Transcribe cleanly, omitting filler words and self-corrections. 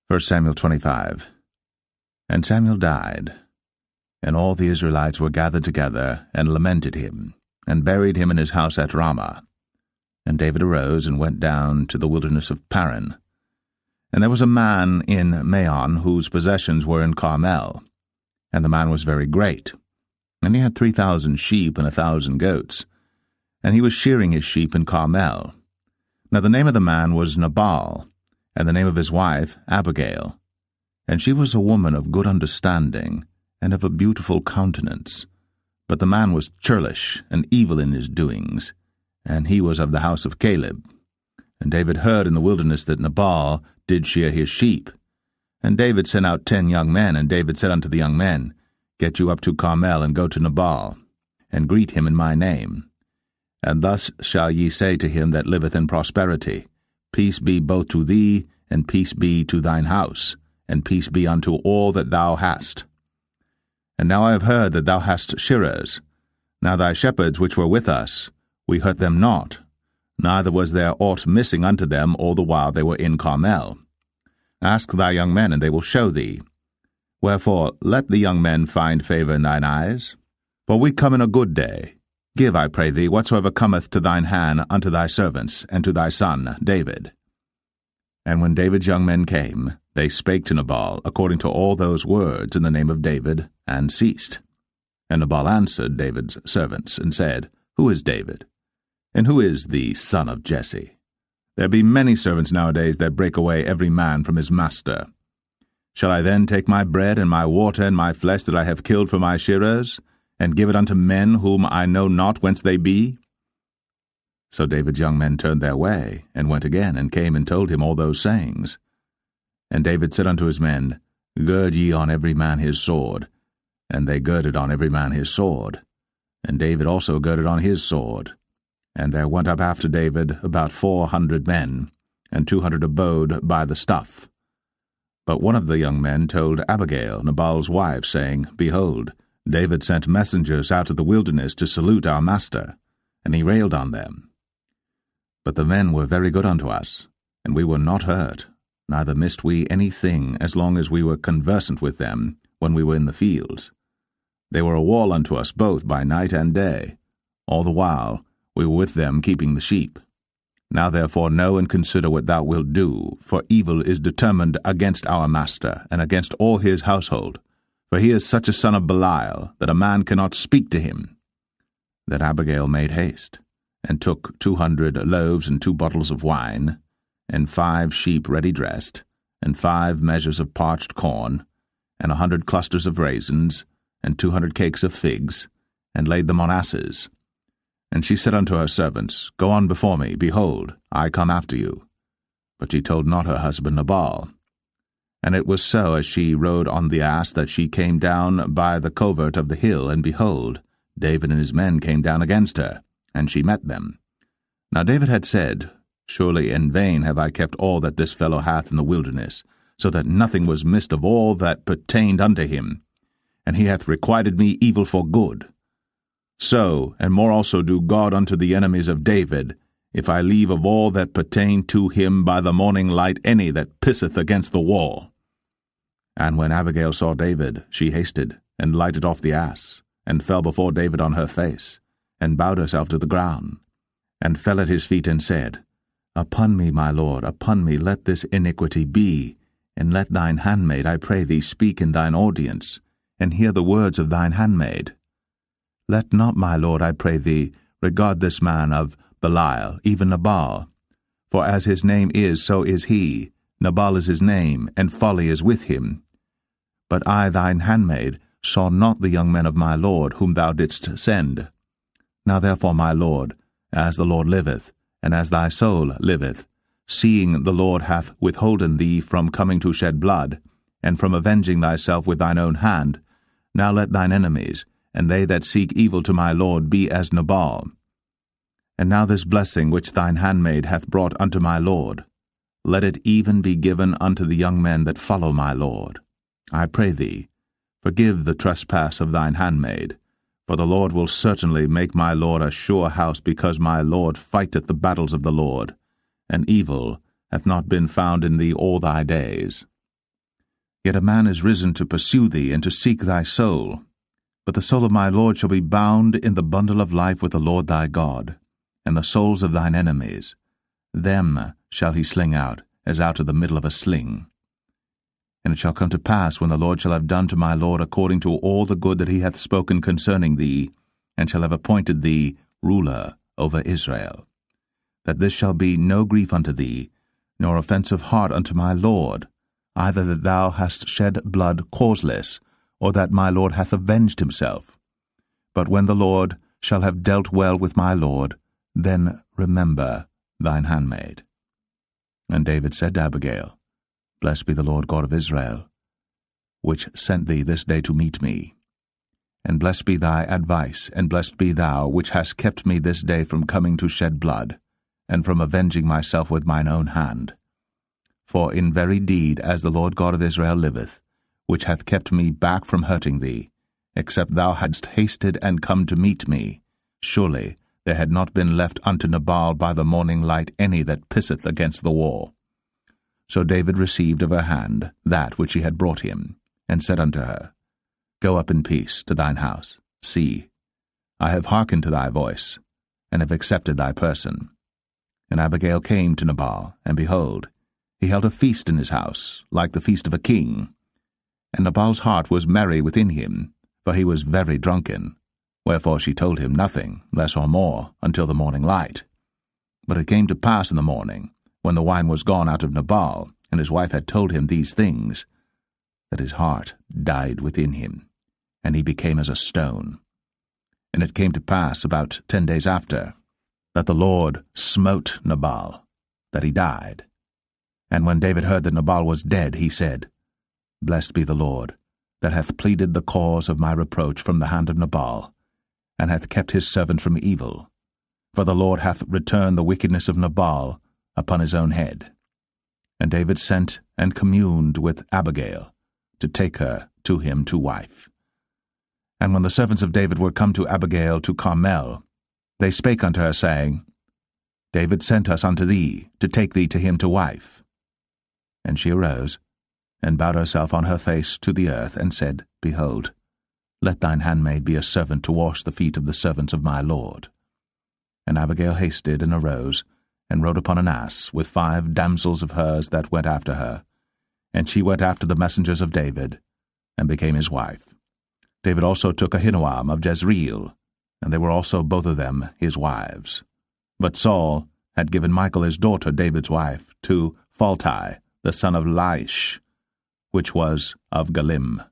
1 Samuel 25. And Samuel died, and all the Israelites were gathered together, and lamented him, and buried him in his house at Ramah. And David arose, and went down to the wilderness of Paran. And there was a man in Maon, whose possessions were in Carmel. And the man was very great, and he had 3,000 sheep and 1,000 goats, and he was shearing his sheep in Carmel. Now the name of the man was Nabal, and the name of his wife Abigail. And she was a woman of good understanding, and of a beautiful countenance. But the man was churlish, and evil in his doings, and he was of the house of Caleb. And David heard in the wilderness that Nabal did shear his sheep. And David sent out 10 young men, and David said unto the young men, Get you up to Carmel, and go to Nabal, and greet him in my name. And thus shall ye say to him that liveth in prosperity, Peace be both to thee, and peace be to thine house, and peace be unto all that thou hast. And now I have heard that thou hast shearers. Now thy shepherds which were with us, we hurt them not, neither was there aught missing unto them all the while they were in Carmel. Ask thy young men, and they will show thee. Wherefore let the young men find favour in thine eyes. For we come in a good day. Give, I pray thee, whatsoever cometh to thine hand unto thy servants, and to thy son David. And when David's young men came, they spake to Nabal according to all those words in the name of David, and ceased. And Nabal answered David's servants, and said, Who is David? And who is the son of Jesse? There be many servants nowadays that break away every man from his master. Shall I then take my bread and my water and my flesh that I have killed for my shearers, and give it unto men whom I know not whence they be? So David's young men turned their way, and went again, and came and told him all those sayings. And David said unto his men, Gird ye on every man his sword. And they girded on every man his sword. And David also girded on his sword. And there went up after David about 400 men, and 200 abode by the stuff. But one of the young men told Abigail, Nabal's wife, saying, Behold, David sent messengers out of the wilderness to salute our master, and he railed on them. But the men were very good unto us, and we were not hurt, neither missed we any thing as long as we were conversant with them when we were in the fields. They were a wall unto us both by night and day. All the while we were with them keeping the sheep. Now therefore know and consider what thou wilt do, for evil is determined against our master, and against all his household. For he is such a son of Belial, that a man cannot speak to him. That Abigail made haste, and took 200 loaves and 2 bottles of wine, and 5 sheep ready dressed, and 5 measures of parched corn, and 100 clusters of raisins, and 200 cakes of figs, and laid them on asses. And she said unto her servants, Go on before me, behold, I come after you. But she told not her husband Nabal. And it was so, as she rode on the ass, that she came down by the covert of the hill, and behold, David and his men came down against her, and she met them. Now David had said, Surely in vain have I kept all that this fellow hath in the wilderness, so that nothing was missed of all that pertained unto him, and he hath requited me evil for good. So, and more also do God unto the enemies of David, if I leave of all that pertain to him by the morning light any that pisseth against the wall. And when Abigail saw David, she hasted, and lighted off the ass, and fell before David on her face, and bowed herself to the ground, and fell at his feet, and said, Upon me, my lord, upon me let this iniquity be, and let thine handmaid, I pray thee, speak in thine audience, and hear the words of thine handmaid. Let not, my lord, I pray thee, regard this man of Belial, even Nabal. For as his name is, so is he. Nabal is his name, and folly is with him. But I, thine handmaid, saw not the young men of my lord, whom thou didst send. Now therefore, my lord, as the Lord liveth, and as thy soul liveth, seeing the Lord hath withholden thee from coming to shed blood, and from avenging thyself with thine own hand, now let thine enemies, and they that seek evil to my lord, be as Nabal. And now this blessing which thine handmaid hath brought unto my lord, let it even be given unto the young men that follow my lord. I pray thee, forgive the trespass of thine handmaid, for the Lord will certainly make my lord a sure house, because my lord fighteth the battles of the Lord, and evil hath not been found in thee all thy days. Yet a man is risen to pursue thee and to seek thy soul. But the soul of my Lord shall be bound in the bundle of life with the Lord thy God, and the souls of thine enemies. Them shall he sling out, as out of the middle of a sling. And it shall come to pass, when the Lord shall have done to my Lord according to all the good that he hath spoken concerning thee, and shall have appointed thee ruler over Israel, that this shall be no grief unto thee, nor offence of heart unto my Lord, either that thou hast shed blood causeless, or that my Lord hath avenged himself. But when the Lord shall have dealt well with my Lord, then remember thine handmaid. And David said to Abigail, Blessed be the Lord God of Israel, which sent thee this day to meet me. And blessed be thy advice, and blessed be thou, which hast kept me this day from coming to shed blood, and from avenging myself with mine own hand. For in very deed, as the Lord God of Israel liveth, which hath kept me back from hurting thee, except thou hadst hasted and come to meet me, surely there had not been left unto Nabal by the morning light any that pisseth against the wall. So David received of her hand that which she had brought him, and said unto her, Go up in peace to thine house. See, I have hearkened to thy voice, and have accepted thy person. And Abigail came to Nabal, and behold, he held a feast in his house, like the feast of a king. And Nabal's heart was merry within him, for he was very drunken. Wherefore she told him nothing, less or more, until the morning light. But it came to pass in the morning, when the wine was gone out of Nabal, and his wife had told him these things, that his heart died within him, and he became as a stone. And it came to pass about 10 days after, that the Lord smote Nabal, that he died. And when David heard that Nabal was dead, he said, Blessed be the Lord, that hath pleaded the cause of my reproach from the hand of Nabal, and hath kept his servant from evil. For the Lord hath returned the wickedness of Nabal upon his own head. And David sent and communed with Abigail, to take her to him to wife. And when the servants of David were come to Abigail to Carmel, they spake unto her, saying, David sent us unto thee, to take thee to him to wife. And she arose, and bowed herself on her face to the earth, and said, Behold, let thine handmaid be a servant to wash the feet of the servants of my Lord. And Abigail hasted and arose, and rode upon an ass, with 5 damsels of hers that went after her. And she went after the messengers of David, and became his wife. David also took Ahinoam of Jezreel, and they were also both of them his wives. But Saul had given Michal his daughter, David's wife, to Phalti, the son of Laish, which was of Galim.